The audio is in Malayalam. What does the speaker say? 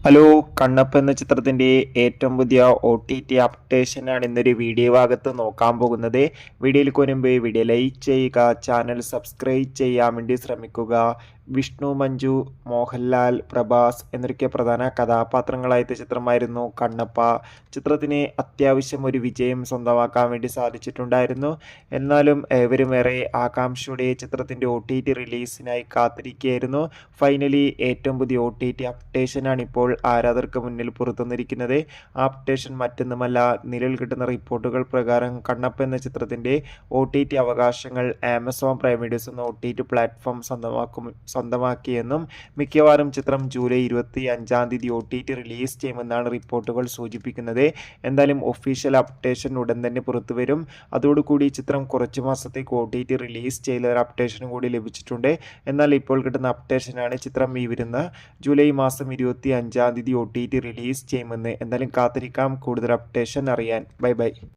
ഹലോ, കണ്ണപ്പ എന്ന ചിത്രത്തിൻ്റെ ഏറ്റവും പുതിയ OTT അപ്ഡേഷനാണ് ഇന്നൊരു വീഡിയോ ഭാഗത്ത് നോക്കാൻ പോകുന്നത്. വീഡിയോയിൽ മുൻപ് വീഡിയോ ലൈക്ക് ചെയ്യുക, ചാനൽ സബ്സ്ക്രൈബ് ചെയ്യാൻ വേണ്ടി ശ്രമിക്കുക. വിഷ്ണു, മഞ്ജു, മോഹൻലാൽ, പ്രഭാസ് എന്നൊക്കെ പ്രധാന കഥാപാത്രങ്ങളായ ചിത്രമായിരുന്നു കണ്ണപ്പ. ചിത്രത്തിന് അത്യാവശ്യം ഒരു വിജയം സ്വന്തമാക്കാൻ വേണ്ടി സാധിച്ചിട്ടുണ്ടായിരുന്നു. എന്നാലും ഏവരുമേറെ ആകാംക്ഷയുടെ ചിത്രത്തിൻ്റെ OTT റിലീസിനായി കാത്തിരിക്കുകയായിരുന്നു. ഫൈനലി ഏറ്റവും പുതിയ OTT അപ്ഡേഷനാണ് ഇപ്പോൾ ആരാധകർക്ക് മുന്നിൽ പുറത്തുവന്നിരിക്കുന്നത്. ആ അപ്ഡേഷൻ മറ്റൊന്നുമല്ല, നിലവിൽ കിട്ടുന്ന റിപ്പോർട്ടുകൾ പ്രകാരം കണ്ണപ്പ എന്ന ചിത്രത്തിൻ്റെ OTT അവകാശങ്ങൾ ആമസോൺ പ്രൈം വീഡിയോസ് എന്ന OTT പ്ലാറ്റ്ഫോം സ്വന്തമാക്കിയെന്നും മിക്കവാറും ചിത്രം ജൂലൈ 25 OTT റിലീസ് ചെയ്യുമെന്നാണ് റിപ്പോർട്ടുകൾ സൂചിപ്പിക്കുന്നത്. എന്തായാലും ഒഫീഷ്യൽ അപ്ഡേഷൻ ഉടൻ തന്നെ പുറത്തു വരും. അതോടുകൂടി ചിത്രം കുറച്ച് മാസത്തേക്ക് OTT റിലീസ് ചെയ്ത ഒരു അപ്ഡേഷനും കൂടി ലഭിച്ചിട്ടുണ്ട്. എന്നാൽ ഇപ്പോൾ കിട്ടുന്ന അപ്ഡേഷനാണ് ചിത്രം ഈ വരുന്ന ജൂലൈ മാസം 25 OTT റിലീസ് ചെയ്യുമെന്ന്. എന്തായാലും കാത്തിരിക്കാം കൂടുതൽ അപ്ഡേഷൻ അറിയാൻ. ബൈ.